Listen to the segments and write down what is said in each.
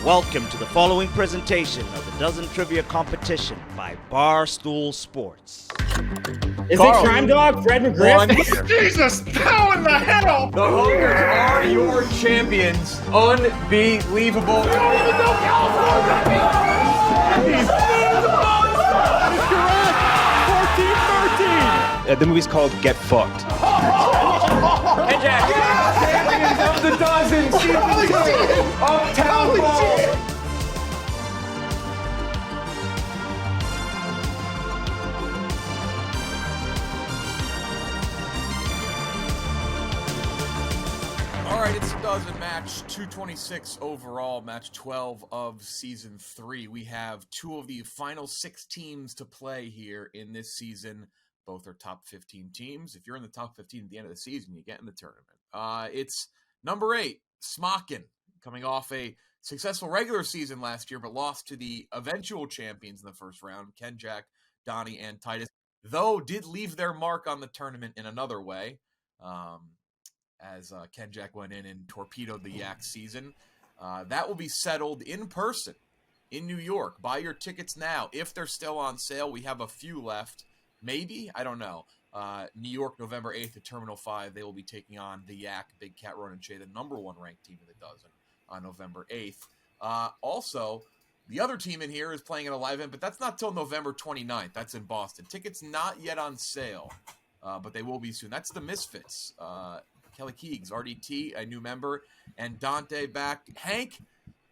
Welcome to the following presentation of the Dozen Trivia Competition by Barstool Sports. Is it Crime Dog, Fred McGriff? Jesus, how in the hell? The Hungers are your champions. Unbelievable. I don't even know California. Correct. 14-13. The movie's called Get Fucked. Hey, Jack. Champions of the Dozen, season 2, Uptown Balls. All right, it's a Dozen match 226 overall, match 12 of season 3. We have two of the final 6 teams to play here in this season. Both are top 15 teams. If you're in the top 15 at the end of the season, you get in the tournament. It's number 8, Smockin, coming off a successful regular season last year, but lost to the eventual champions in the first round, Ken, Jack, Donnie, and Titus, though did leave their mark on the tournament in another way. As Ken Jack went in and torpedoed the Yak season. That will be settled in person in New York. Buy your tickets now. If they're still on sale, we have a few left. Maybe? I don't know. New York, November 8th at Terminal 5. They will be taking on the Yak, Big Cat, Ronan Shea, the number 1 ranked team in the Dozen on November 8th. Also, the other team in here is playing at a live event, but that's not till November 29th. That's in Boston. Tickets not yet on sale, but they will be soon. That's the Misfits. Kelly Keegs, RDT, a new member, and Dante back. Hank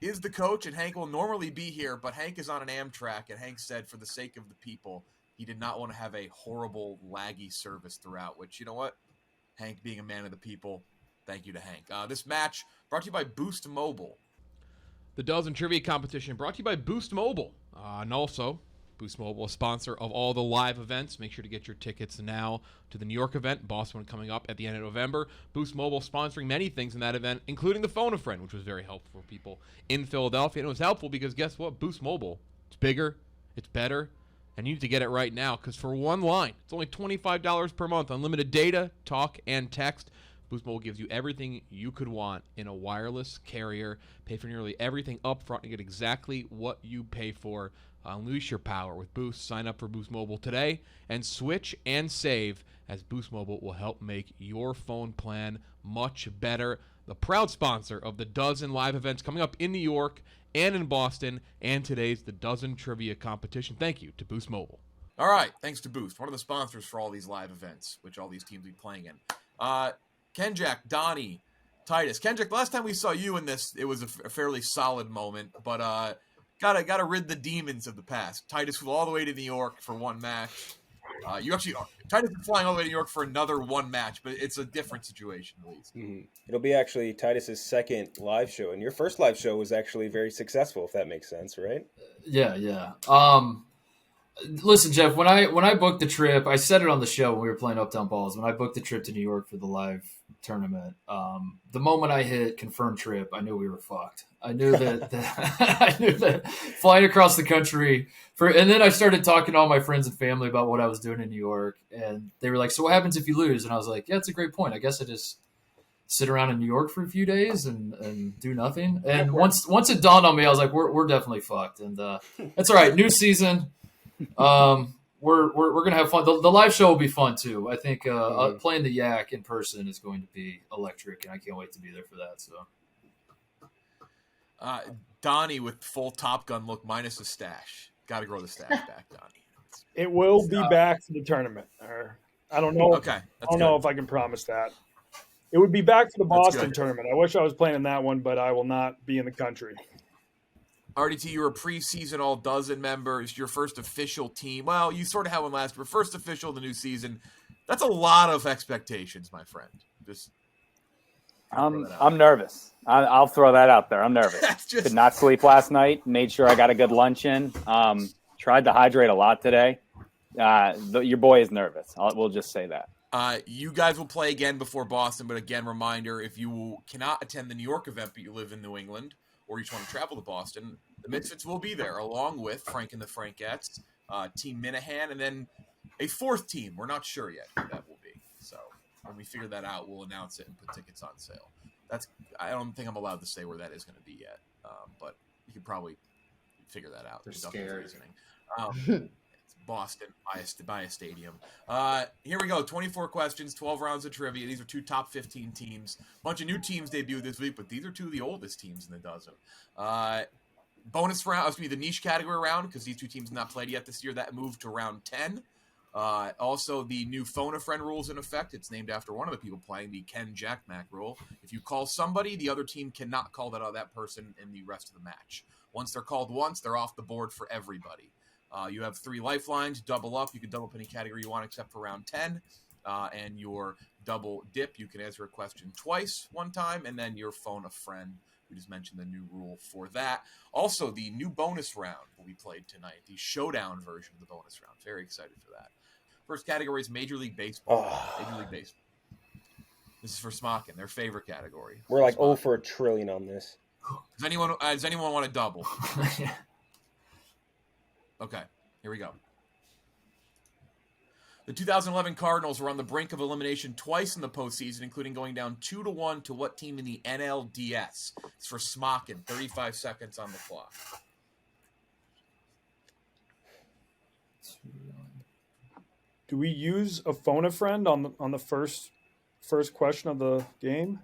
is the coach, and Hank will normally be here, but Hank is on an Amtrak, and Hank said for the sake of the people, he did not want to have a horrible, laggy service throughout, which, you know what? Hank being a man of the people, thank you to Hank. This match brought to you by Boost Mobile. The Dozen Trivia Competition brought to you by Boost Mobile. And also, Boost Mobile, a sponsor of all the live events. Make sure to get your tickets now to the New York event, Boston one coming up at the end of November. Boost Mobile sponsoring many things in that event, including the Phone a Friend, which was very helpful for people in Philadelphia. And it was helpful because guess what? Boost Mobile, it's bigger, it's better, and you need to get it right now because for one line, it's only $25 per month. Unlimited data, talk, and text. Boost Mobile gives you everything you could want in a wireless carrier. Pay for nearly everything up front and get exactly what you pay for. Unleash your power with Boost. Sign up for Boost Mobile today and switch and save as Boost Mobile will help make your phone plan much better. The proud sponsor of the Dozen live events coming up in New York and in Boston and today's The Dozen Trivia Competition. Thank you to Boost Mobile. All right, thanks to Boost, one of the sponsors for all these live events, which all these teams will be playing in. Ken Jack, Donnie, Titus. Ken Jack, the last time we saw you in this, it was a fairly solid moment, but Gotta rid the demons of the past. Titus flew all the way to New York for one match. Titus is flying all the way to New York for another one match, but it's a different situation at least. Mm-hmm. It'll be actually Titus's second live show, and your first live show was actually very successful, if that makes sense, right? Yeah. Listen, Jeff, when I booked the trip, I said it on the show when we were playing Uptown Balls. When I booked the trip to New York for the live tournament, the moment I hit confirmed trip, I knew we were fucked. I knew that flying across the country and then I started talking to all my friends and family about what I was doing in New York, and they were like, "So what happens if you lose?" And I was like, "Yeah, it's a great point. I guess I just sit around in New York for a few days and do nothing." And once it dawned on me, I was like, "We're definitely fucked." And that's all right. New season. We're gonna have fun. The live show will be fun too. I think playing the Yak in person is going to be electric, and I can't wait to be there for that. So, Donnie with full Top Gun look minus a stash. Got to grow the stash back, Donnie. It will be back for the tournament. I don't know. Okay, I don't know if I can promise that. It would be back for the Boston tournament. I wish I was playing in that one, but I will not be in the country. RDT, you're a preseason All Dozen member. It's your first official team. Well, you sort of had one last year. First official of the new season. That's a lot of expectations, my friend. I'm nervous. I'll throw that out there. I'm nervous. Did not sleep last night. Made sure I got a good lunch in. Tried to hydrate a lot today. Your boy is nervous. We'll just say that. You guys will play again before Boston, but again, reminder, if you cannot attend the New York event but you live in New England or you just want to travel to Boston, the Misfits will be there along with Frank and the Frankettes, Team Minahan, and then a fourth team. We're not sure yet who that will be. So when we figure that out, we'll announce it and put tickets on sale. I don't think I'm allowed to say where that is going to be yet, but You could probably figure that out. They're Deductive scared. reasoning. It's Boston by a stadium. Here we go. 24 questions, 12 rounds of trivia. These are 2 top 15 teams. Bunch of new teams debuted this week, but these are 2 of the oldest teams in the dozen. Bonus round, the niche category round, because these 2 teams have not played yet this year. That moved to round 10. Also, the new phone a friend rules in effect. It's named after one of the people playing, the Ken Jack Mac rule. If you call somebody, the other team cannot call that person in the rest of the match. Once they're called once, they're off the board for everybody. You have 3 lifelines, double up. You can double up any category you want except for round 10. And your double dip, you can answer a question twice one time, and then your phone a friend. We just mentioned the new rule for that. Also, the new bonus round will be played tonight, the showdown version of the bonus round. Very excited for that. First category is Major League Baseball. Major League Baseball. This is for Smockin, their favorite category. We're like 0 for a trillion on this. Does anyone want to double? Okay, here we go. The 2011 Cardinals were on the brink of elimination twice in the postseason, including going down 2-1 to what team in the NLDS? It's for Smockin. 35 seconds on the clock. Do we use a phone a friend on the first question of the game?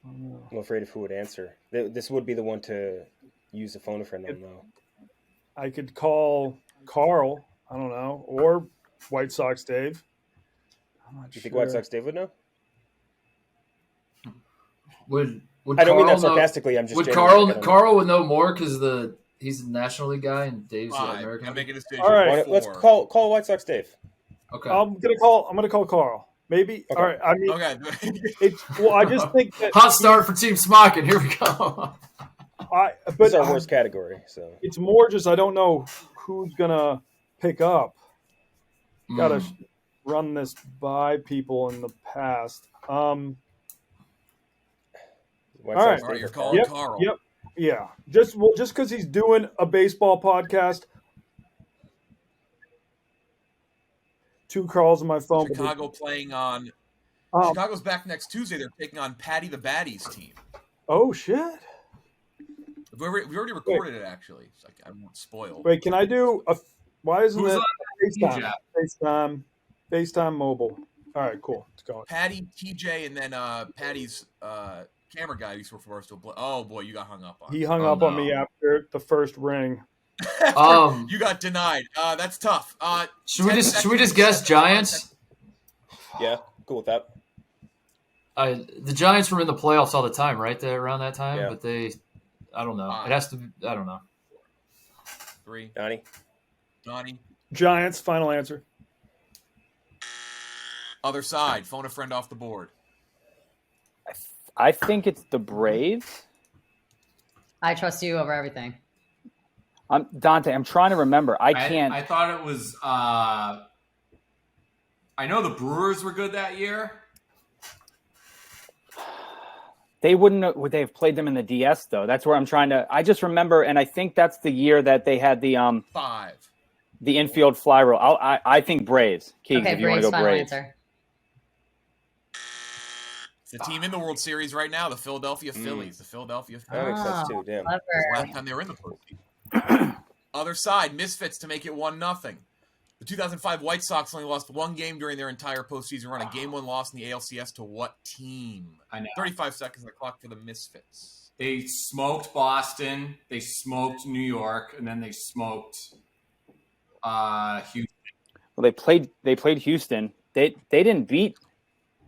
I'm afraid of who would answer. This would be the one to use a phone a friend on, though. I could call Carl, I don't know, or White Sox Dave. You think White Sox Dave would know? Would I don't mean that Carl sarcastically. I'm just would genuinely Carl would know more because he's the National League guy and Dave's the American. Gotta make a decision. All right, let's call White Sox Dave. Okay. I'm gonna call Carl. Maybe. Okay. All right. I mean, Okay. I just think that Hot start for Team Smockin. Here we go. but This is our worst category, so it's more just I don't know who's gonna pick up. Got to run this by people in the past. White All right. Sox All right, Dave you're or calling Yep. Carl. Yep. Yeah. Just because he's doing a baseball podcast. 2 calls on my phone. Chicago playing on. Chicago's back next Tuesday. They're taking on Patty the Baddies team. Oh shit! We already recorded it actually. It's like I won't spoil. Wait, can I do a? Why isn't Who's it on FaceTime mobile? All right, cool. It's going. Patty, TJ, and then Patty's camera guy who used to work for Barstool. Oh boy, you got hung up on. He hung up on me after the first ring. You got denied. That's tough. Should we just guess Giants? Yeah, cool with that. The Giants were in the playoffs all the time, right? Around that time, Yeah. but I don't know. It has to. I don't know. 3. Donnie. Giants. Final answer. Other side. Phone a friend off the board. I think it's the Braves. I trust you over everything. Dante, I'm trying to remember. I can't. I thought it was. I know the Brewers were good that year. They wouldn't. Would they have played them in the DS though? That's where I'm trying to. I just remember, and I think that's the year that they had the 5. the infield fly rule. I think Braves. Keegan, Okay, if you want Braves, to go final Braves. answer. It's the team in the World Series right now, the Philadelphia Phillies. The Philadelphia That makes Phillies. sense too. Damn. Clever. Last time they were in the postseason. Other side, Misfits to make it 1-0. The 2005 White Sox only lost 1 game during their entire postseason run. A Game 1 loss in the ALCS to what team? I know. 35 seconds on the clock for the Misfits. They smoked Boston, they smoked New York, and then they smoked Houston. Well, they played Houston. They didn't beat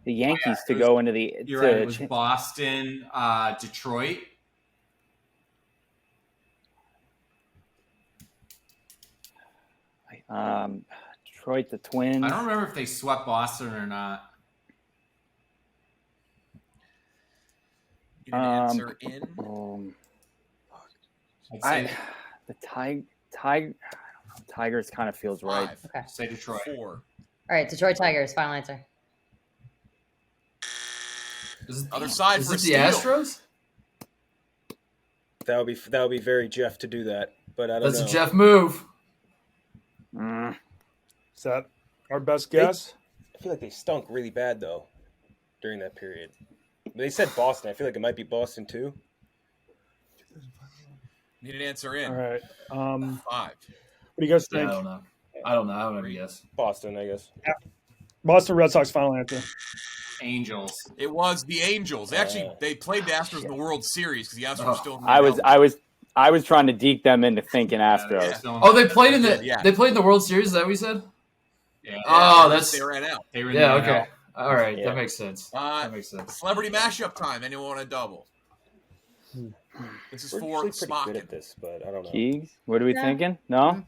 the Yankees to go into the. You're right. It was Boston, Detroit. Detroit, the Twins. I don't remember if they swept Boston or not. You didn't answer in. The Tigers kind of feels right. 5. Okay. Say Detroit. 4. All right, Detroit Tigers, final answer. Other side Is for it the steal. Astros? That would be very Jeff to do that, but I don't That's know. a Jeff move. Is that our best guess? I feel like they stunk really bad though during that period. They said Boston. I feel like it might be Boston too. Need an answer in. All right. 5. What do you guys Yeah, think? I don't know. I don't have a guess. Boston, I guess. Boston Red Sox final answer. Angels. It was the Angels. They played the Astros in the World Series because the Astros were still in the I was trying to deke them into thinking Astros. Oh, they played in the World Series. Is that what you said? Yeah. Oh, they ran out. They were in the okay. NL. All right, Yeah. that makes sense. That makes sense. Celebrity mashup time. Anyone want a double? This is We're for usually pretty good Smockin. at this, but I don't know. Keegs, what are we thinking? No?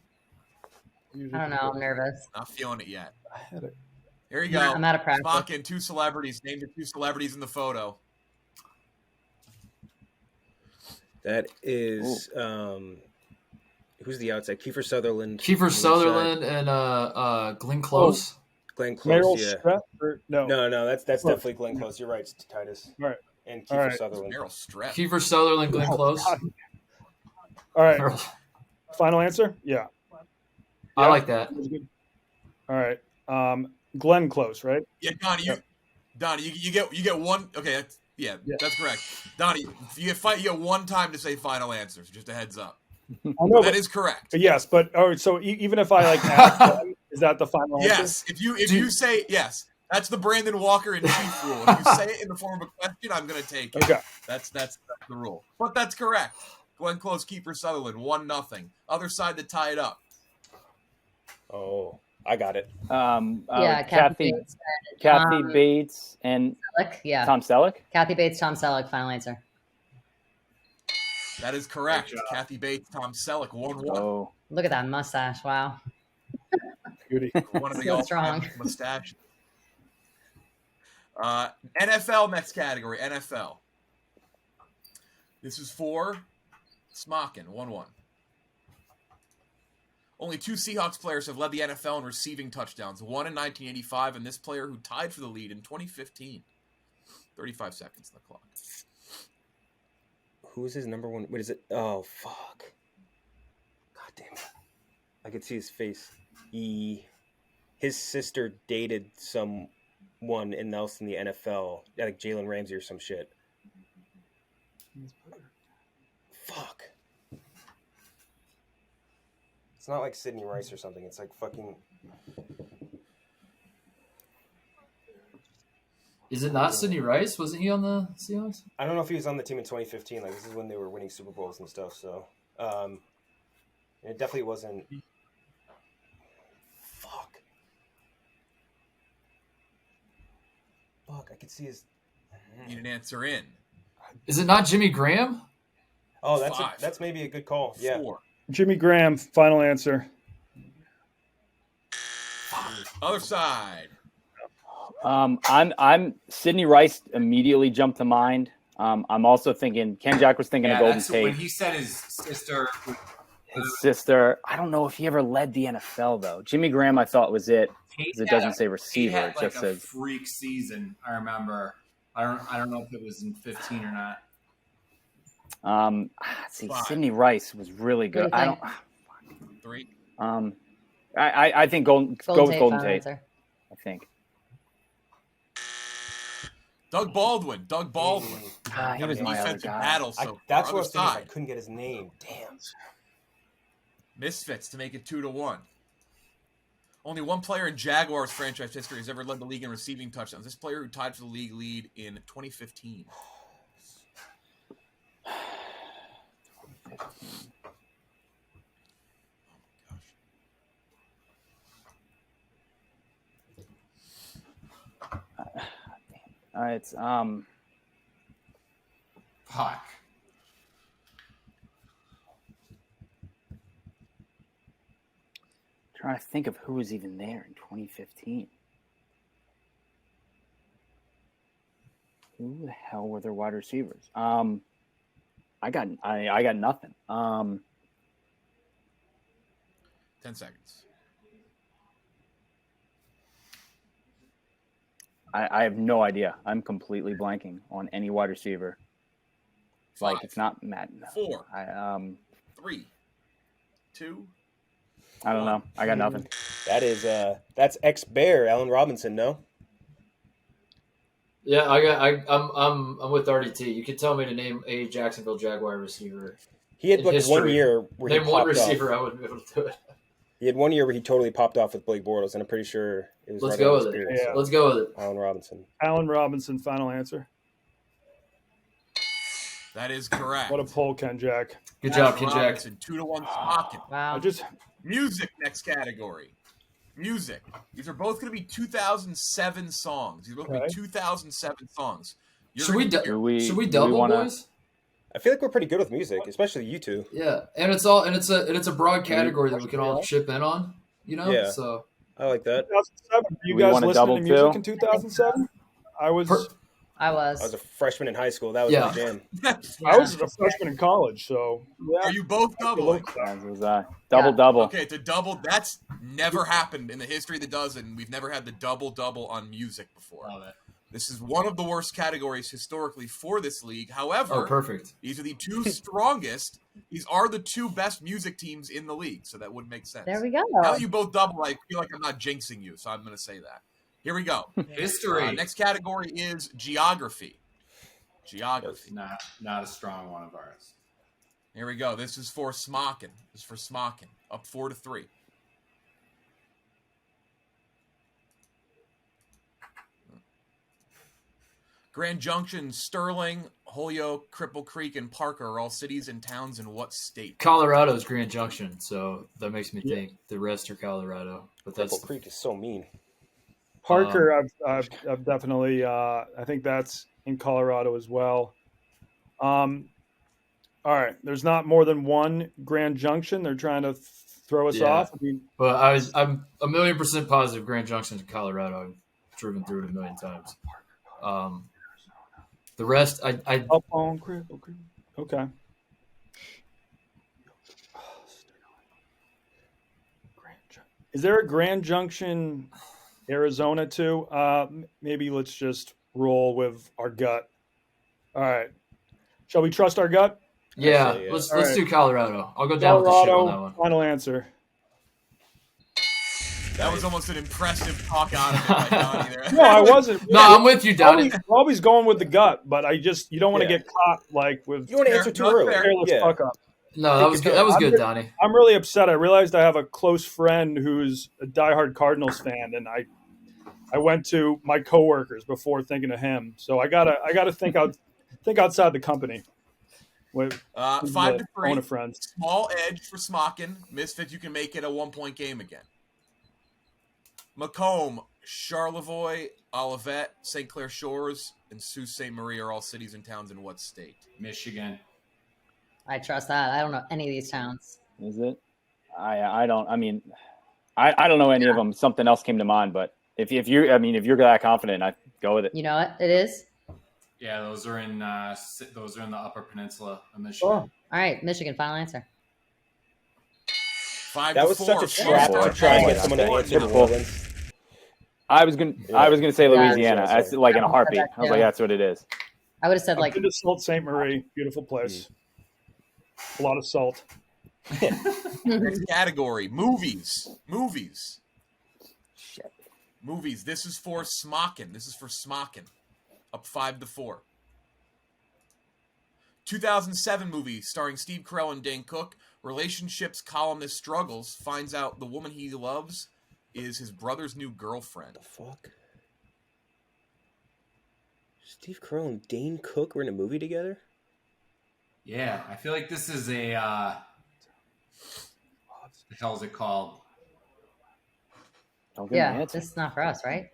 I don't know. I'm nervous. Not feeling it yet. I had it. Here you go. I'm out of practice. Smockin, 2 celebrities. Name the 2 celebrities in the photo. That is who's the outside? Kiefer Sutherland. Kiefer Sutherland and Glenn Close. Glenn Close. Meryl Yeah. Streep? No. No, that's definitely Glenn Close. You're right, Titus. All right. And All Kiefer right. Sutherland. Meryl Streep. Kiefer Sutherland, Glenn Close. All right. Final answer? Yeah. I like that. All right. Glenn Close, right? Yeah, Donnie, you get one. Okay, that's correct. Donnie, you get one time to say final answers. Just a heads up. That is correct. Yes, but so even if I ask them, is that the final answer? Yes, if you say yes, that's the Brandon Walker and Chief rule. If you say it in the form of a question, I'm going to take it. Okay, that's the rule. But that's correct. Glenn Close, Kiefer Sutherland, 1-0. Other side to tie it up. Oh, I got it. Kathy Bates and Selleck, yeah. Tom Selleck. Kathy Bates, Tom Selleck. Final answer. That is correct. Kathy Bates, Tom Selleck, 1-1. Oh, Look at that mustache! Wow. beauty. One of the So all strong. mustache. NFL next category. NFL. This is for Smockin, 1-1. Only 2 Seahawks players have led the NFL in receiving touchdowns. One in 1985, and this player who tied for the lead in 2015. 35 seconds on the clock. Who is his number one? What is it? Oh, fuck. God damn it. I could see his face. His sister dated someone else in the NFL, like Jalen Ramsey or some shit. Fuck. It's not like Sidney Rice or something. It's like fucking... Is it not Sidney Rice? Wasn't he on the Seahawks? I don't know if he was on the team in 2015. Like, this is when they were winning Super Bowls and stuff, so... it definitely wasn't... Fuck, I could see his... Need an answer in. Is it not Jimmy Graham? Oh, 5. that's maybe a good call. Yeah. 4. Jimmy Graham, final answer. Other side. I'm Sidney Rice immediately jumped to mind. I'm also thinking Ken Jack was thinking of Golden Tate. When he said his sister. His sister. I don't know if he ever led the NFL though. Jimmy Graham, I thought was it. Because it doesn't say receiver. He had It just a says freak season. I remember. I don't know if it was in 15 or not. See, 5. Sidney Rice was really good. What do you I don't. 3. I think go with Golden final Tate. answer. I think. Doug Baldwin. He was my other Defensive guy. battle. So That's other what I was thinking. I side. couldn't get his name. Damn. Misfits to make it 2-1. Only one player in Jaguars franchise history has ever led the league in receiving touchdowns. This player who tied for the league lead in 2015. It's Fuck. trying to think of who was even there in 2015. Who the hell were their wide receivers? I got nothing. 10 seconds. I have no idea. I'm completely blanking on any wide receiver. 5. Like it's not Matt. No. 4. I 3. 2. I don't know. I got nothing. That's ex-Bear, Allen Robinson, no? Yeah, I'm with RDT. You could tell me to name a Jacksonville Jaguar receiver. He had in like history. 1 year where he Name one popped receiver off. I wouldn't be able to do it. He had 1 year where he totally popped off with Blake Bortles, and I'm pretty sure it was Let's right go around with his it. period, Yeah. so Let's go with it. Allen Robinson. Allen Robinson, final answer. That is correct. What a poll, Ken Jack. Good job, Allen Ken Jack. Robinson, 2-1 Smockin. Wow. Music, next category. Music. These are both going to be 2007 songs. These are both going to be 2007 songs. Should we double, boys? I feel like we're pretty good with music, especially you two. Yeah, and it's a broad category that we can all chip in on. You know, Yeah. so I like that. 2007. You We guys wanna listening double to music too? in 2007? I was I was. I was a freshman in high school. That was Yeah. my jam. I was a freshman in college, so yeah. Are you both doubling? As was I. Double. Okay, it's a double. That's never happened in the history of the dozen. We've never had the double on music before. Love it. This is one of the worst categories historically for this league. However, Oh, perfect. These are the two strongest. These are the two best music teams in the league, so that would make sense. There we go. Now that you both double, I feel like I'm not jinxing you, so I'm going to say that. Here we go. History. Next category is geography. Geography. Not a strong one of ours. Here we go. This is for Smockin. Up 4-3. Grand Junction, Sterling, Holyoke, Cripple Creek, and Parker are all cities and towns in what state? Colorado's Grand Junction, so that makes me think the rest are Colorado. But that's Cripple Creek is so mean. Parker, I've definitely. I think that's in Colorado as well. All right, there's not more than one Grand Junction. They're trying to throw us off. I mean, but I'm 1,000,000% positive Grand Junction's in Colorado. I've driven through it 1,000,000 times. The rest, I up on Cripple Creek. Okay. Is there a Grand Junction, Arizona too? Maybe let's just roll with our gut. All right. Shall we trust our gut? Yeah, let's do Colorado. I'll go down with the ship on that one. Final answer. That was almost an impressive talk out of it by Donnie there. No, I wasn't. No, I'm with you, Donnie. Always going with the gut, but you don't want to get caught like with. You want to answer too early. Careless fuck up. No, that was good. That was good, Donnie. I'm really upset. I realized I have a close friend who's a diehard Cardinals fan, and I went to my coworkers before thinking of him. So I gotta think outside the company. With 5-3. Friends. Small edge for Smockin. Misfits, you can make it a 1-point game again. Macomb, Charlevoix, Olivet, St. Clair Shores, and Sault Ste. Marie are all cities and towns in what state? Michigan. I trust that. I don't know any of these towns. Is it? I don't. I mean, I don't know any of them. Something else came to mind, but if you're that confident, I go with it. You know what? It is. Yeah, those are in the Upper Peninsula of Michigan. Cool. All right, Michigan. Final answer. 5-4. That was such a trap to try and get someone to answer New Orleans. I was gonna say Louisiana. That's like in a heartbeat. I was like, that's what it is. I would have said I've been to Sault Ste. Marie, beautiful place. A lot of salt. Next category: movies. Shit. Movies. This is for Smockin. Up 5-4. 2007 movie starring Steve Carell and Dane Cook. Relationships columnist struggles, finds out the woman he loves is his brother's new girlfriend. The fuck? Steve Carell and Dane Cook were in a movie together? Yeah, I feel like this is a what the hell is it called? Yeah, this is not for us, right?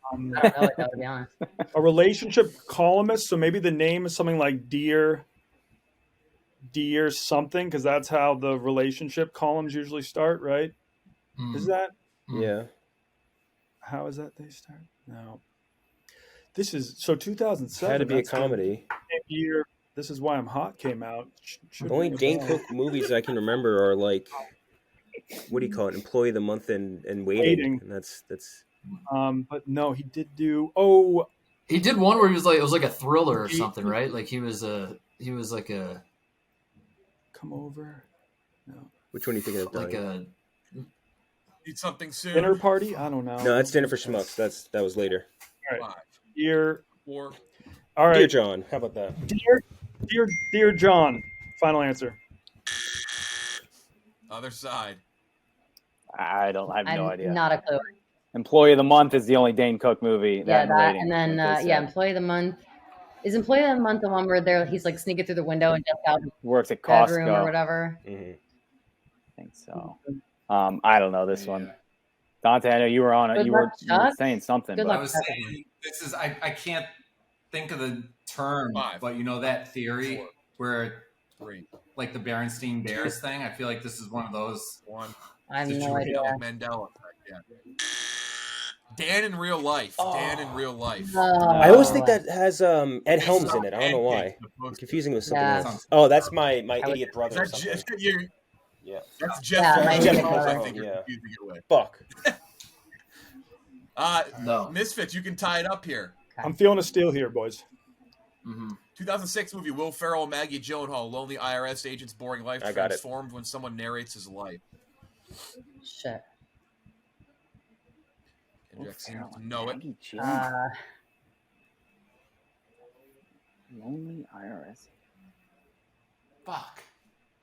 I don't know it, though, to be honest. A relationship columnist, so maybe the name is something like Dear something, because that's how the relationship columns usually start, right? Is that? Yeah. How is that they start? No. This is 2007. Had to be a comedy. Year. This Is Why I'm Hot came out. The only Dane Cook movies I can remember are like, what do you call it? Employee of the Month and Waiting. And that's. But no, he did do. He did one where he was like, it was like a thriller or something, right? Like he was like a. Come over. No. Which one are you thinking of? Like a. Need something soon. Dinner Party? I don't know. No, that's Dinner for Schmucks. That was later. All right. 5, Dear. 4. All right. Dear John, how about that? Dear John, final answer. Other side. I have no idea. Not a clue. Employee of the Month is the only Dane Cook movie. Yeah, that that, rating, and then like they said. Employee of the Month. Is Employee of the Month the one where he's like sneaking through the window and just out of the Works at bedroom Costco or whatever? Mm-hmm. I think so. I don't know this one. Dante, I know you were on it. Good You luck, were Chuck. saying something. Good but I was saying this is I can't think of the term, but you know that theory where like the Berenstein Bears thing. I feel like this is one of those. I have no idea. Mandela effect, yeah. Dan in real life. Dan in real life. I always think that has Ed Helms in it. I don't know why. I'm confusing it with something else. Oh, that's my idiot brother or something. Yeah. That's Jeff Jeff Helms, I Helms, think you're yeah. confusing it with. Fuck. No. Misfits, you can tie it up here. I'm feeling a steal here, boys. 2006 movie, Will Ferrell, Maggie Gyllenhaal, lonely IRS agent's boring life I got it. transformed when someone narrates his life. Shit. Kendrick seems to know it. Lonely IRS. Fuck.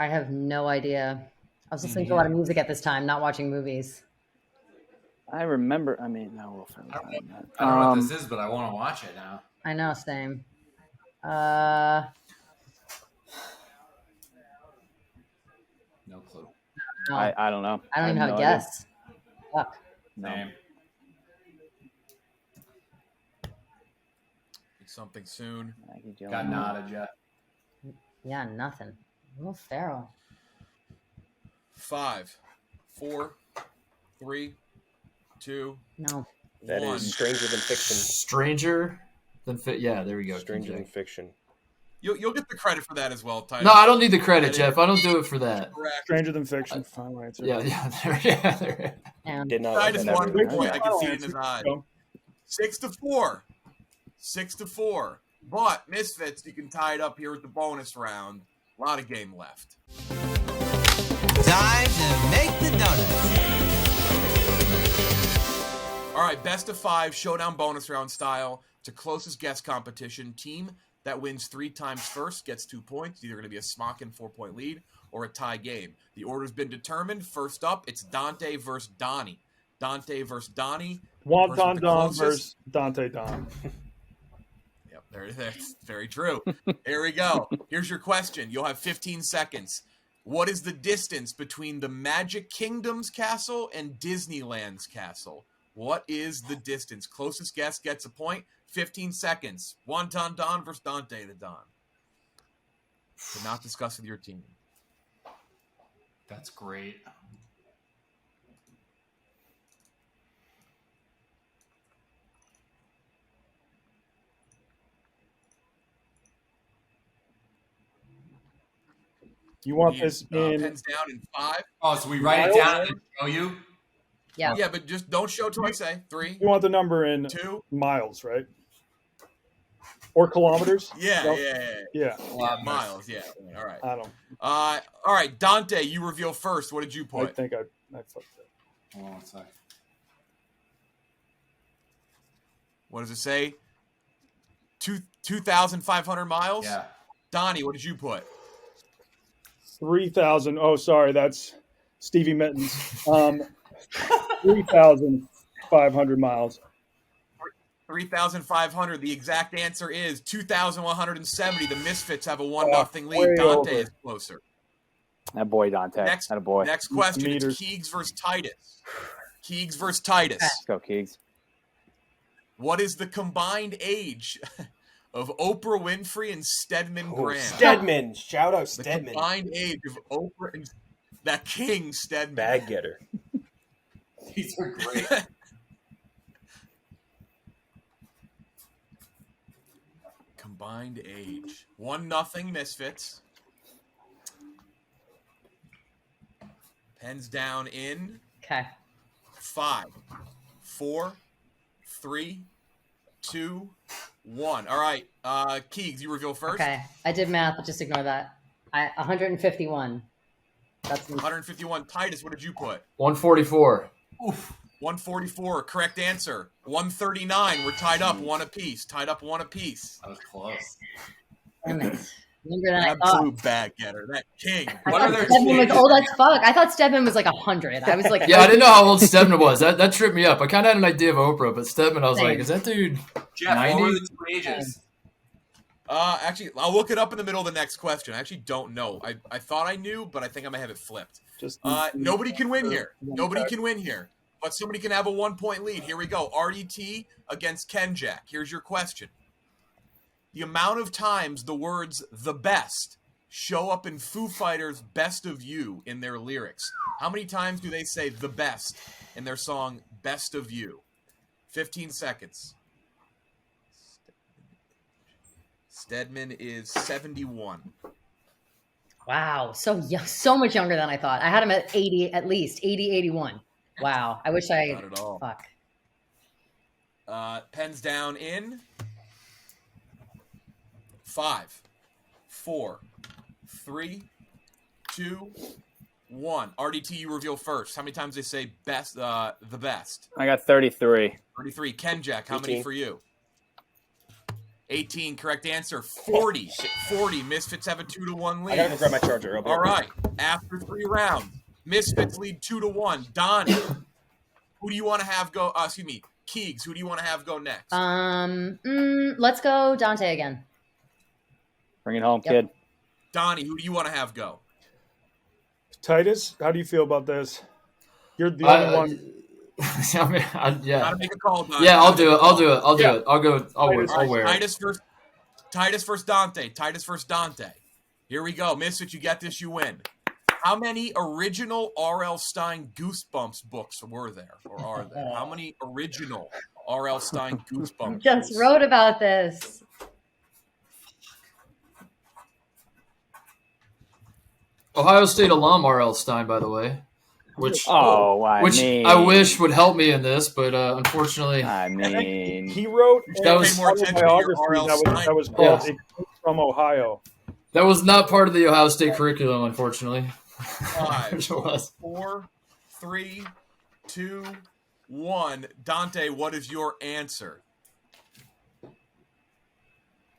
I have no idea. I was listening to a lot of music at this time, not watching movies. I remember. I mean, no, Will Ferrell. I don't know what this is, but I want to watch it now. I know, same. No clue. No. I don't know. I don't even have a no guess. Fuck. No. Same. Something soon. Got nada, Jeff. Yeah, nothing. Will Ferrell. 5, 4, 3, 2. No. That is Stranger Than Fiction. Stranger Than Fiction. Yeah, there we go. Stranger Than Fiction. You'll get the credit for that as well, Titus. No, I don't need the credit, Jeff. I don't do it for that. Stranger Than Fiction. Final answer. Yeah. Did not. Titus like won that the point. I can see it in his eye. 6-4. 6-4. But Misfits, you can tie it up here with the bonus round. A lot of game left. Time to make the donuts. All right, best of 5 showdown bonus round style to closest guess competition. Team that wins 3 times first gets 2 points. It's either going to be a Smockin 4-point lead or a tie game. The order's been determined. First up, it's Dante versus Donnie. Dante versus Donnie. Wonton Don versus Dante Don. Yep, that's very true. Here we go. Here's your question. You'll have 15 seconds. What is the distance between the Magic Kingdom's castle and Disneyland's castle? What is the distance? Closest guess gets a point. 15 seconds. Wonton Don versus Dante the Don. To not discuss with your team. That's great. You want this in pens down in 5. Oh, so we write it down and show you? Yeah. Yeah, but just don't show till I say 3. You want the number in 2 miles, right? Or kilometers? Yeah. Miles, yeah. All right. I don't. All right, Dante, you reveal first. What did you put? I think I fucked it. Hold on one sec. What does it say? 2,500 miles? Yeah. Donnie, what did you put? 3,000. Oh, sorry, that's Stevie Mittens. 3,500 miles. 3,500. The exact answer is 2,170. The Misfits have a 1-0 way lead. Dante over. is closer. That boy, Dante. That a boy. Next question. Meters. It's Keegs versus Titus. Keegs versus Titus. Let's go, Keegs. What is the combined age of Oprah Winfrey and Stedman Graham? Stedman. Shout out The Stedman. combined age of Oprah and that king Stedman. Bag getter. These are great. Combined age. 1-0 Misfits. Pens down in Okay. 5, 4, 3, 2, 1. All right, Keegs, you reveal first. Okay. I did math, but just ignore that. 151. That's 151. Titus, what did you put? 144. Oof. 144. Correct answer. 139. We're tied up 1 apiece. Tied up 1 apiece. That was close. Damn it. Younger than I thought. Absolute bag getter. That king. I What thought are their Stedman was changes? old as fuck. I thought Stedman was like 100. I was like, Yeah, I didn't know how old Stedman was. That tripped me up. I kind of had an idea of Oprah, but Stedman, I was like, Same. is that dude Jeff, 90? what were the 2 ages? Actually, I'll look it up in the middle of the next question. I actually don't know. I thought I knew, but I think I might have it flipped. Nobody can win here. Nobody can win here. But somebody can have a 1-point lead. Here we go. RDT against Kenjack. Here's your question. The amount of times the words "the best" show up in Foo Fighters' "Best of You" in their lyrics. How many times do they say "the best" in their song "Best of You"? 15 seconds. Stedman is 71. wow, so much younger than I thought. I had him at 80, at least 80, 81. Wow, I wish I. Not at all. Fuck. Pens down in 5, 4, 3, 2, 1. RDT, you reveal first. How many times they say best? The best. I got 33. 33. Kenjack, how 18. many for you? 18. Correct answer. 40. 40. Misfits have a 2-1 lead. I gotta go grab my charger. I'll be All right back. right. After 3 rounds, Misfits lead 2-1. Donnie, who do you want to have go? Excuse me, Keegs. Who do you want to have go next? Let's go Dante again. Bring it home, Yep. kid. Donnie, who do you want to have go? Titus, how do you feel about this? You're the only one. I mean, yeah. Gotta make a call, Donnie. Yeah, I'll do it. I'll do it. Yeah. I'll go. I'll wear. Titus. I'll wear. Titus versus Dante. Titus versus Dante. Here we go. Misfits, you get this, you win. How many original R.L. Stein Goosebumps books were there, or are there? How many original R.L. Stein Goosebumps Just books? wrote about this. Ohio State alum R.L. Stein, by the way, which I mean, I wish would help me in this, but unfortunately, I mean, He wrote That a was- Pay more attention to your biography R.L. that was Stein. called Yes. "It Came from Ohio." that was not part of the Ohio State curriculum, unfortunately. 5, Wish it was. 4, 3, 2, 1. Dante, what is your answer?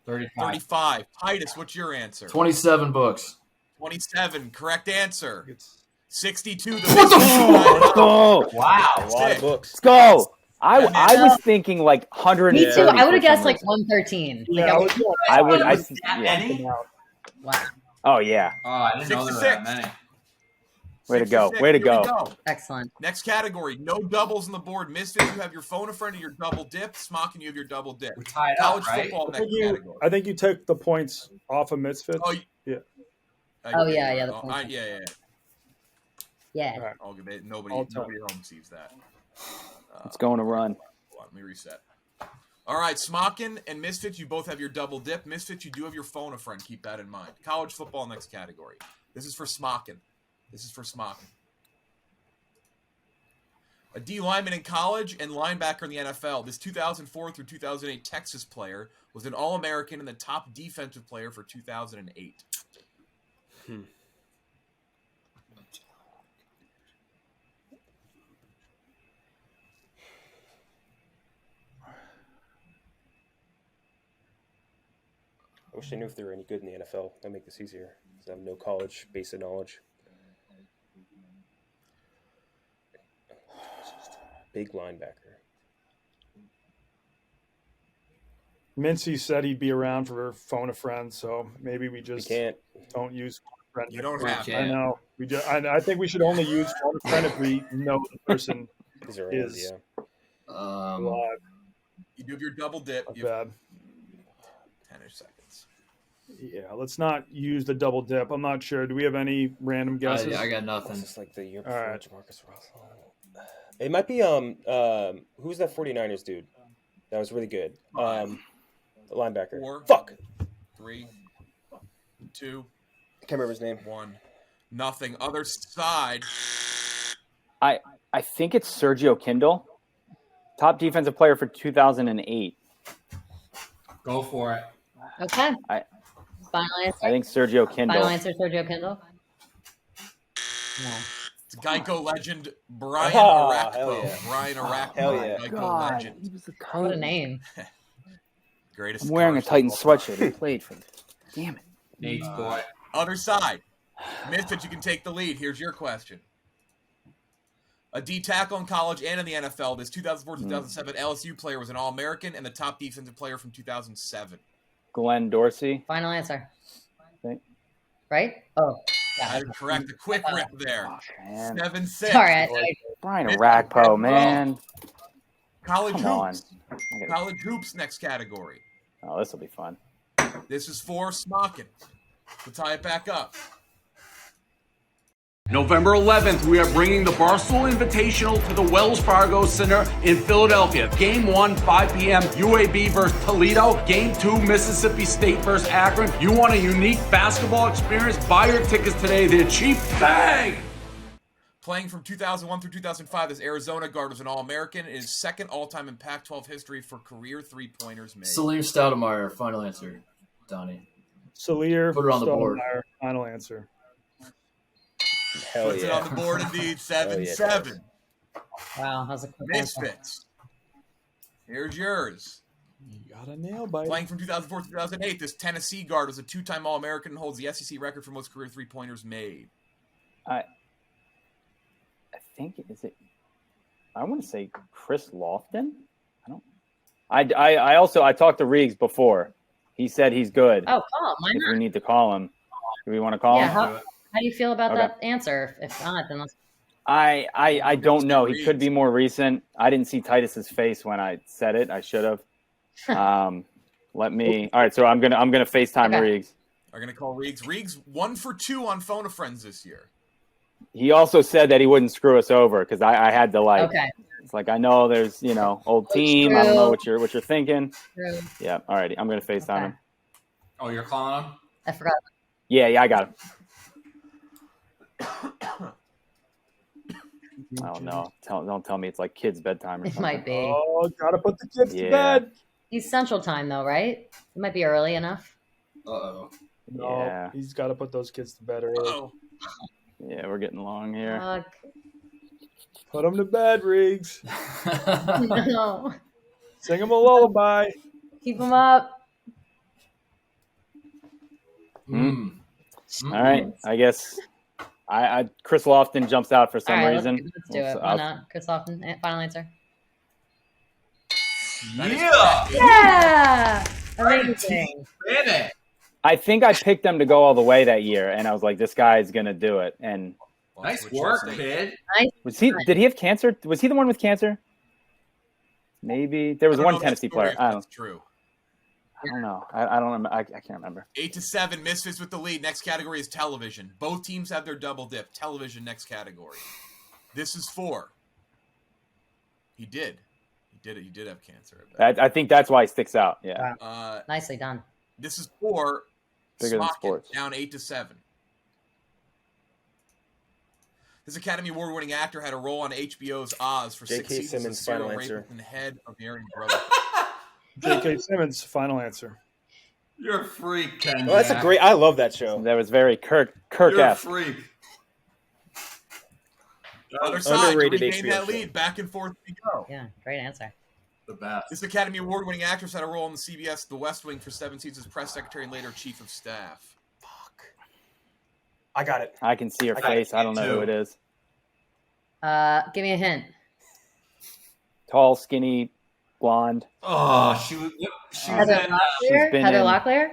35. 35. Titus, what's your answer? 27 books. 27. Correct answer. 62. What the Let's go. Wow. A lot of books. Let's go. I was thinking like 100. Me too. I would have guessed like 113. Yeah, Like, I would. That many? wow. Oh yeah. Oh, I didn't know there were that 66. many. Way to go. 66. Way to Here we go. Excellent. Next category. No doubles on the board. Misfits, you have your phone a friend of your double dip. Smockin, you have your double dip. We tied College up, right? football I next think, category. I think you took the points off of Misfits. Oh, yeah. Oh, yeah, the Oh, point. yeah. Yeah. All right. I'll give it. Nobody All time. at home sees that. It's going to run. Hold on, let me reset. All right, Smockin and Misfits, you both have your double dip. Misfits, you do have your phone a friend. Keep that in mind. College football next category. This is for Smockin. A D lineman in college and linebacker in the NFL. This 2004 through 2008 Texas player was an All-American and the top defensive player for 2008. I wish I knew if they were any good in the NFL. That'd make this easier. Because I have no college basic knowledge. Big linebacker. Mincy said he'd be around for phone a friend, so maybe we We just can't. don't use phone a friend. You don't have I know. We just. I think we should only use phone a friend if we know the person These are is live. You do have your double dip. Not You have bad. 10-ish seconds. Yeah, let's not use the double dip. I'm not sure. Do we have any random guesses? I got nothing. It's just like the year All before right. Jamarcus Russell. It might be who's that 49ers dude? That was really good. The linebacker. 4, Fuck. 3, 2, Can't remember his name. 1. Nothing. Other side. I think it's Sergio Kindle, top defensive player for 2008. Go for it. Okay. Final answer. I think Sergio Kindle. Final answer, Sergio Kindle. No. It's Geico legend Brian hell Arakpo. yeah. Brian Arakpo. Hell yeah. Geico God, legend. he was the What a Titan. name. Greatest. I'm wearing a college Titan football sweatshirt. He played for. Damn it. Nate's boy. Other side. Misfits, you can take the lead. Here's your question. A D tackle in college and in the NFL. This 2004-2007 LSU player was an All-American and the top defensive player from 2007. Glenn Dorsey. Final answer. Okay. Right? Oh. That is correct. A quick rip there. 7-6. Sorry. Brian Rakpo, man. College Come on. hoops. College hoops next category. Oh, this will be fun. This is for Smockin. To tie it back up. November 11th, we are bringing the Barstool Invitational to the Wells Fargo Center in Philadelphia. Game 1, 5 p.m., UAB versus Toledo. Game 2, Mississippi State versus Akron. You want a unique basketball experience? Buy your tickets today. They're cheap. Bang! Playing from 2001 through 2005, this Arizona guard was an All-American. It is second all-time in Pac-12 history for career three-pointers made. Salir Stoudemire, final answer. Donnie. Salir, put it on the board. Stoudemire, final answer. Hell Puts it yeah. on the board indeed. 7-7. Wow, that was a quick answer. Misfits. Here's yours. You got a nail bite. Playing from 2004 to 2008, this Tennessee guard was a two-time All-American and holds the SEC record for most career three-pointers made. I think I want to say Chris Lofton. I talked to Riggs before. He said he's good. Oh, call him. Why If not? we need to call him, do we want to call him? How do you feel about Okay. that answer? If not, then let's. I don't know. He could be more recent. I didn't see Titus's face when I said it. I should have. Let me. All right, so I'm gonna FaceTime Riggs. Are gonna call Riggs. Riggs 1 for 2 on Phone a Friends this year. He also said that he wouldn't screw us over because I had to like. Okay. It's like I know there's old team. I don't know what you're thinking. True. Yeah. All righty. I'm gonna FaceTime him. Oh, you're calling him? I forgot. Yeah, I got him. Oh no! Don't tell me it's like kids' bedtime or It something. might be. Oh, gotta put the kids to Yeah. bed. He's Central Time though, right? It might be early enough. Uh-oh. No, Yeah. he's got to put those kids to bed early. Oh, Yeah, we're getting long here. Fuck. Put them to bed, Riggs. No. Sing them a lullaby. Keep him up. Mm. All right. I guess I Chris Lofton jumps out for All some right, reason. let's do it. Why not? Chris Lofton, final answer. Yeah! Yeah! Amazing. Baby! I think I picked them to go all the way that year, and I was like, "This guy's gonna do it." And Nice work, kid. was he? Did he have cancer? Was he the one with cancer? Maybe there was I don't one know that Tennessee story, player. if I That's don't. true. I don't know. I don't remember. I can't remember. 8-7. Misfits with the lead. Next category is television. Both teams have their double dip. Television next category. This is for. He did. He did have cancer. I think that's why he sticks out. Yeah. Nicely done. This is for Bigger than Smockin, sports. down 8-7. This Academy Award-winning actor had a role on HBO's Oz for 6 J.K. seasons Simmons, as serial final answer. rapist and head of the Aryan brother. J.K. Simmons, final answer. You're a freak, Ken. Oh, that's a great. I love that show. That was very You're a Kirk-esque. freak. Other side, to Underrated regain HBO that show. lead. Back and forth we go. Yeah, great answer. The best. This Academy Award-winning actress had a role in the CBS The West Wing for 7 seasons as press secretary and later chief of staff. I got it. I can see her I got face. it. I don't know who too. it is. Give me a hint. Tall, skinny, blonde. Oh, she was Heather in, Locklear? been Heather in- Locklear?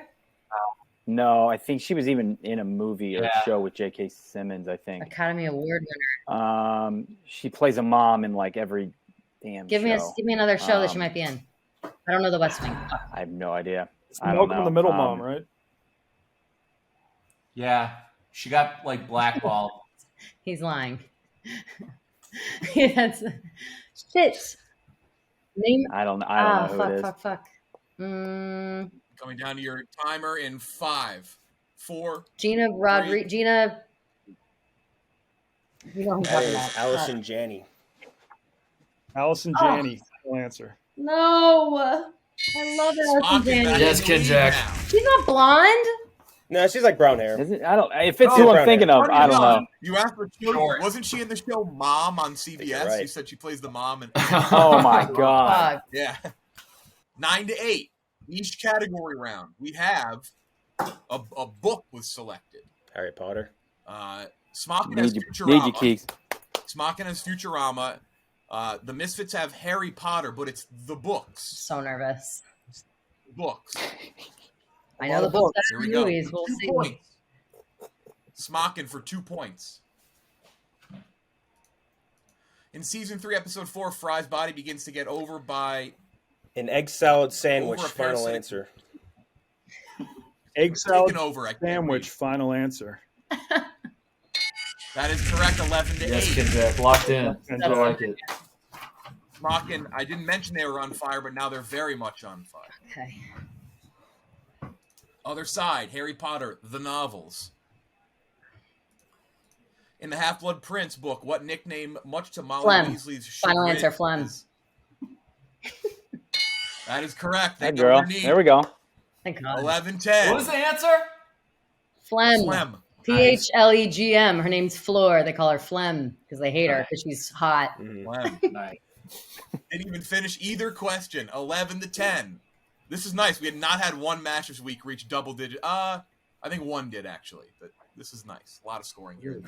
No, I think she was even in a movie or Yeah. show with J.K. Simmons. I think. Academy Award winner. She plays a mom in like every damn Give show. me another show that she Um, might be in. I don't know The West Wing. I have no idea. It's I don't Malcolm in know. the Middle mom, right? yeah, she got like blackballed. He's lying. That's shit. Name. I don't know who fuck, it is. fuck. Coming down to your timer in 5, 4. Gina Rodriguez. Gina. You know who I'm That talking is about. Allison Janney. Allison Oh. Janney, final answer. No. I love Allison Smockin Janney. back Yes, in the Ken lead Jack. now. She's not blonde. No, she's like brown hair. Is it? I don't. If it's Oh, who I'm brown thinking hair. of, I don't know. You asked for children. Short. Wasn't she in the show Mom on CBS? You're right. You said she plays the mom. And Oh my god. Fuck. yeah. 9-8. Each category round. We have A book was selected. Harry Potter. Smockin has Need Futurama. you, Keeks. Smockin has Futurama. The Misfits have Harry Potter, but it's the books. So nervous. Books. I know the books. Here we go. Movies. We'll 2 see. points. Smockin for 2 points. In season 3, episode 4, Fry's body begins to get over by an egg salad sandwich. Over a Final parasitic- answer. Egg salad Taken over. I can't sandwich. read. Final answer. That is correct. 11 to 8. Yes, Kinjack, locked in. I like it. Smockin, I didn't mention they were on fire, but now they're very much on fire. Okay. Other side, Harry Potter, the novels. In the Half-Blood Prince book, what nickname, much to Molly Phlegm. Weasley's Final chagrin, answer, phlegm. is- That is correct. They Hey, know girl. their need. There we go. Thank God. 11-10. What was the answer? Phlegm. Phlegm. Phlegem. Her name's Floor. They call her Phlegm because they hate her because she's hot. Phlegm. Nice. Didn't even finish either question. 11-10. This is nice. We had not had one Masters week reach double digit. I think one did actually, but this is nice. A lot of scoring here.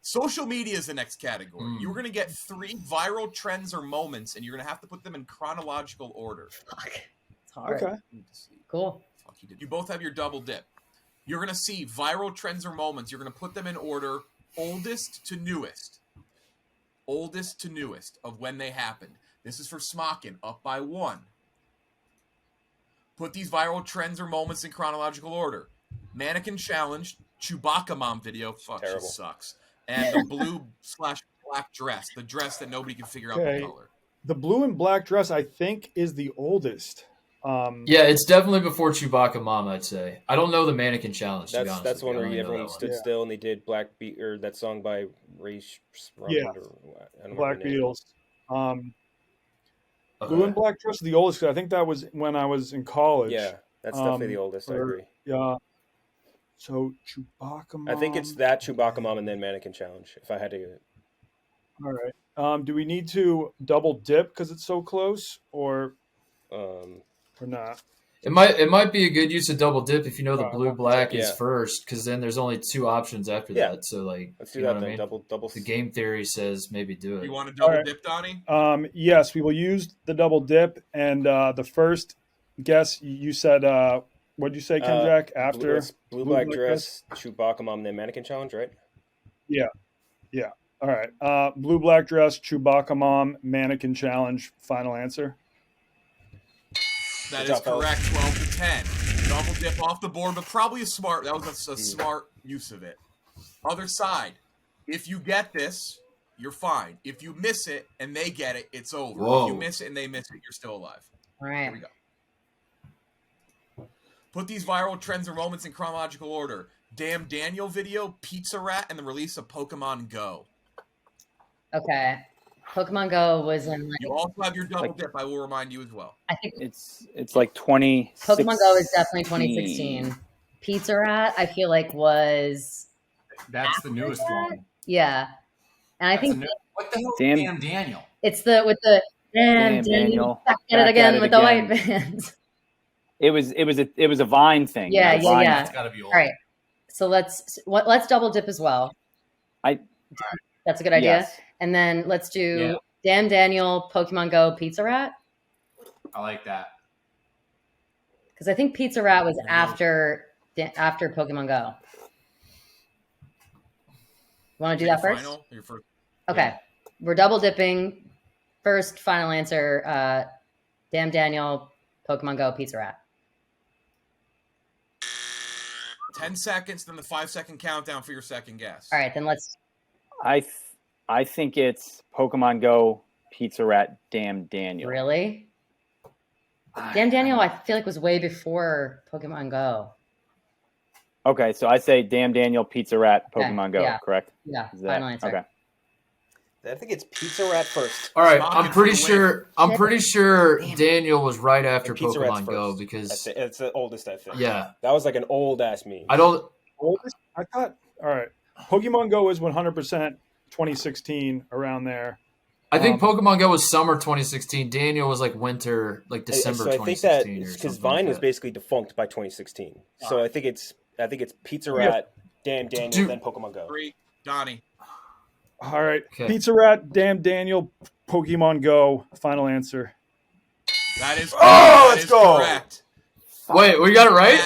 Social media is the next category. You're going to get 3 viral trends or moments, and you're going to have to put them in chronological order. Fuck. It's hard. Okay. Cool. Fuck, you did. You both have your double dip. You're going to see viral trends or moments. You're going to put them in order, oldest to newest. Oldest to newest of when they happened. This is for Smockin, up by 1. Put these viral trends or moments in chronological order. Mannequin challenge, Chewbacca mom video. Fuck, Terrible. she sucks. And the blue/black dress, the dress that nobody can figure out Okay. the color. The blue and black dress, I think, is the oldest. Yeah, it's definitely before Chewbacca Mom, I'd say. I don't know the mannequin challenge, to be honest. That's with one you. I where only know everyone that stood one. still and they did Black Beat or that song by Ray Yeah. Black Beatles. Blue and black dress is the oldest. I think that was when I was in college. Yeah, that's definitely the oldest. I agree. Yeah. So Chewbacca Mom. I think it's that Chewbacca Mom and then Mannequin Challenge. If I had to get it. All right. Do we need to double dip because it's so close, or not? It might be a good use of double dip if you know the blue black is Yeah. first, because then there's only 2 options after Yeah. that. So like, Let's do you know that what I then. mean? Double. The game theory says maybe do it. You want to double right. dip, Donnie? Yes, we will use the double dip. And the first guess you said, what did you say, Kim Jack? After blue black dress, Chewbacca Mom, and then Mannequin Challenge, right? Yeah. Yeah. All right. Blue black dress, Chewbacca Mom, Mannequin Challenge. Final answer. That Good is job, fellas. correct. 12 to 10. Double dip off the board, but probably a smart. That was a smart use of it. Other side. If you get this, you're fine. If you miss it and they get it, it's over. Whoa. If you miss it and they miss it, you're still alive. All right. Here we go. Put these viral trends and moments in chronological order. Damn Daniel video, Pizza Rat, and the release of Pokemon Go. Okay. Pokemon Go was in like, You also have your double dip. I will remind you as well. I think It's like 2016. Pokemon Go is definitely 2016. Pizza Rat, I feel like was That's the newest one. yeah, and I That's think what the hell is Damn. Damn Daniel? it's the with the damn Daniel. back at it again with the white bands. It was a Vine thing. Yeah, not a Vine yeah. It's got to be All old. right, so let's double dip as well. That's a good idea. Yes. And then let's do Yeah. Damn Daniel, Pokemon Go, Pizza Rat. I like that. Because I think Pizza Rat was after Pokemon Go. Want to do that first? Final? Your first. Okay. We're double dipping. First, final answer. Damn Daniel, Pokemon Go, Pizza Rat. 10 seconds, then the 5-second countdown for your second guess. All right, then let's. I think it's Pokemon Go, Pizza Rat, Damn Daniel. Really? Damn Daniel, I feel like was way before Pokemon Go. Okay, so I say Damn Daniel, Pizza Rat, Okay, Pokemon Go, yeah. correct? Yeah, Is that- final answer. Okay. I think it's Pizza Rat first. All right, Smockin I'm for pretty the sure. I'm pretty sure Daniel was right after Pizza Rat's Pokemon Go first. because It's the oldest, I think. yeah, That was like an old ass meme. I don't. Oldest? I thought. All right. Pokemon Go is 100% 2016 around there. I think Pokemon Go was summer 2016. Daniel was like winter, like December 2016. So I think that because Vine was basically defunct by 2016. So I think it's Pizza Rat, Damn Daniel, then Pokemon Go. Donnie. All right. Okay. Pizza Rat, Damn Daniel, Pokemon Go. Final answer. That is correct. Oh, let's go. Correct. Wait, we got it right?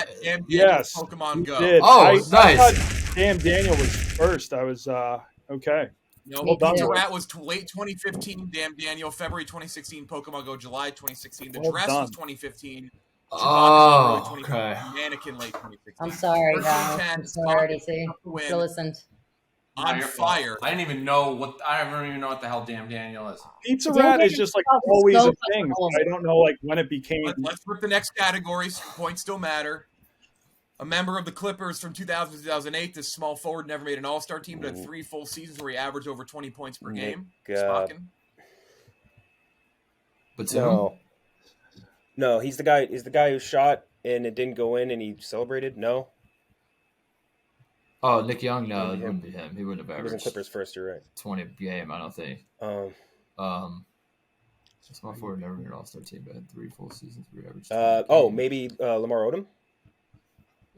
Yes. Pokemon Go. Did. Oh, nice. I thought Damn Daniel was first. I was okay. No, Pizza Rat was late 2015. Damn Daniel, February 2016. Pokemon Go, July 2016. The dress was 2015. Oh, okay. Mannequin late 2016. I'm sorry, guys. I'm sorry, DC. Should have listened. On fire. I don't even know what the hell Damn Daniel is. Pizza Rat is just like always a thing. I don't know like when it became. Let's rip the next categories. Points still matter. A member of the Clippers from 2000 to 2008. This small forward never made an All-Star team, but had 3 full seasons where he averaged over 20 points per game. Smockin. But no, he's the guy. He's the guy who shot and it didn't go in and he celebrated. No. Oh, Nick Young? No, it wouldn't be him. He wouldn't have averaged. He was in Clippers first, you're right. 20 game, I don't think. Small forward never made an All-Star team, but had 3 full seasons where he averaged. Maybe Lamar Odom.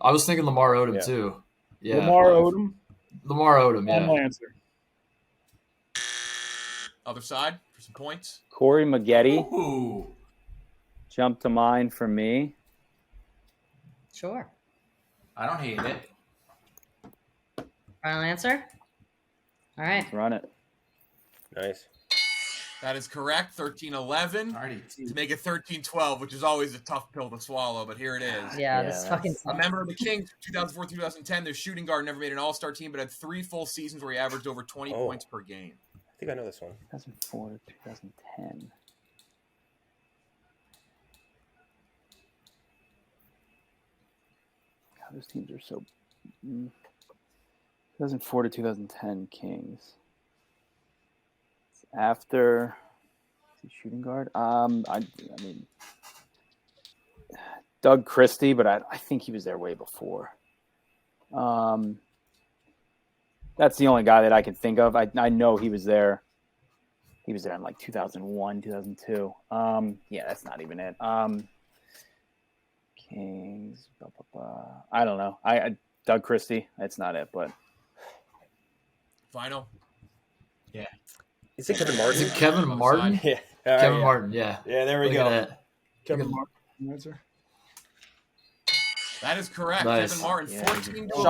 I was thinking Lamar Odom too. Yeah, Lamar Odom. Lamar Odom. Yeah. Final answer. Other side for some points. Corey Maggette. Ooh. Jumped to mind for me. Sure. I don't hate it. Final answer? All right. Let's run it. Nice. That is correct. 13-11 to make it 13-12, which is always a tough pill to swallow, but here it is. Yeah, this fucking a member of the Kings, 2004-2010. Their shooting guard never made an All-Star team, but had 3 full seasons where he averaged over 20 points per game. I think I know this one. 2004 to 2010. God, those teams are so. 2004 to 2010 Kings. After shooting guard, I mean Doug Christie, but I think he was there way before. That's the only guy that I can think of. I know he was there. He was there in like 2001, 2002. Yeah, that's not even it. Kings. Blah, blah, blah. I don't know. I Doug Christie. That's not it, but final. Yeah. Is it Kevin Martin? Is it Kevin Martin? Yeah. Kevin Martin, yeah. Yeah, there we go. Kevin Martin. Answer. That is correct. Nice. Kevin Martin, 14 goals,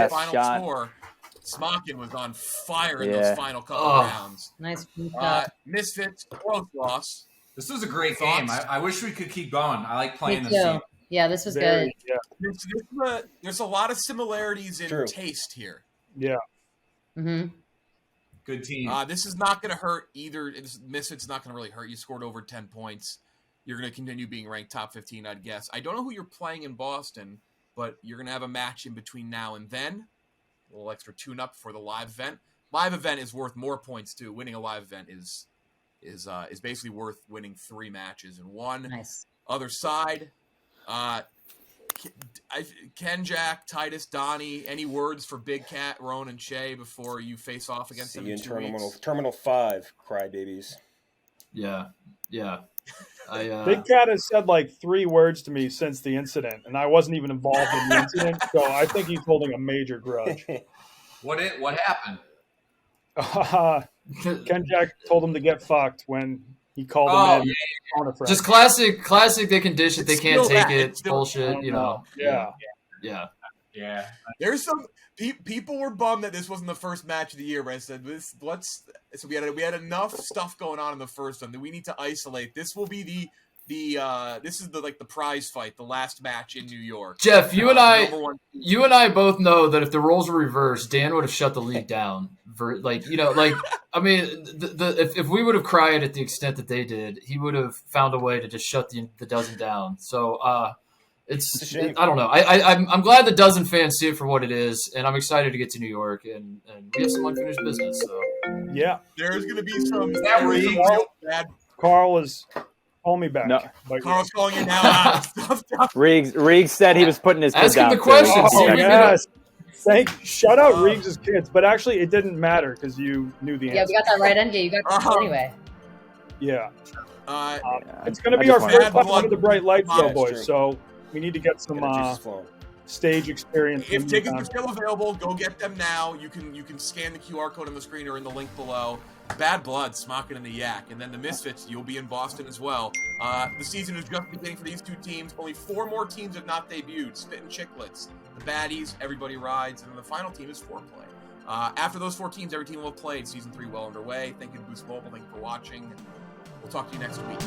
final score. Smockin was on fire in those final couple rounds. Nice. Misfits, close loss. This was a great game. I wish we could keep going. I like playing this game. Yeah, this was good. Yeah. There's a lot of similarities in taste here. Yeah. Mm-hmm. Good team. This is not going to hurt either. Misfits not going to really hurt. You scored over 10 points. You're going to continue being ranked top 15, I'd guess. I don't know who you're playing in Boston, but you're going to have a match in between now and then. A little extra tune-up for the live event. Live event is worth more points too. Winning a live event is basically worth winning 3 matches in one. Nice. Other side, Ken, Jack, Titus, Donnie, any words for Big Cat, Roan, and Shay before you face off against them in 2 weeks? Terminal 5, crybabies. Yeah. Big Cat has said like 3 words to me since the incident, and I wasn't even involved in the incident, so I think he's holding a major grudge. What happened? Ken Jack told him to get fucked when he called him in. Yeah. Just classic. They can dish it. They can't take it. It's bullshit. You know. Yeah. There's some people were bummed that this wasn't the first match of the year. But I said, So we had enough stuff going on in the first one that we need to isolate. This will be the prize fight, the last match in New York. Jeff, you and I both know that if the roles were reversed, Dan would have shut the league down. I mean, if we would have cried at the extent that they did, he would have found a way to just shut the dozen down. So I don't know. I'm glad the dozen fans see it for what it is, and I'm excited to get to New York and we have some unfinished business. So yeah, there's going to be some bad. Carl is. Call me back. No. Carl's calling you now. Riggs said he was putting his kids down. Ask him the question. Yes. Shout out Riggs' kids, but actually it didn't matter because you knew the answer. Yeah, we got that right, NJ. You got that anyway. Yeah. Yeah, it's going to be our first time under the bright lights, though, boys. So we need to get some stage experience. If tickets are still available, go get them now. You can scan the QR code on the screen or in the link below. Bad Blood, Smockin and the Yak, and then the Misfits. You'll be in Boston as well. The season is just beginning for these two teams. Only 4 more teams have not debuted. Spit and Chicklets, the Baddies, Everybody Rides, and then the final team is Foreplay. After those 4 teams, every team will have played. Season 3 well underway. Thank you to Boost Mobile. Thank you for watching. We'll talk to you next week.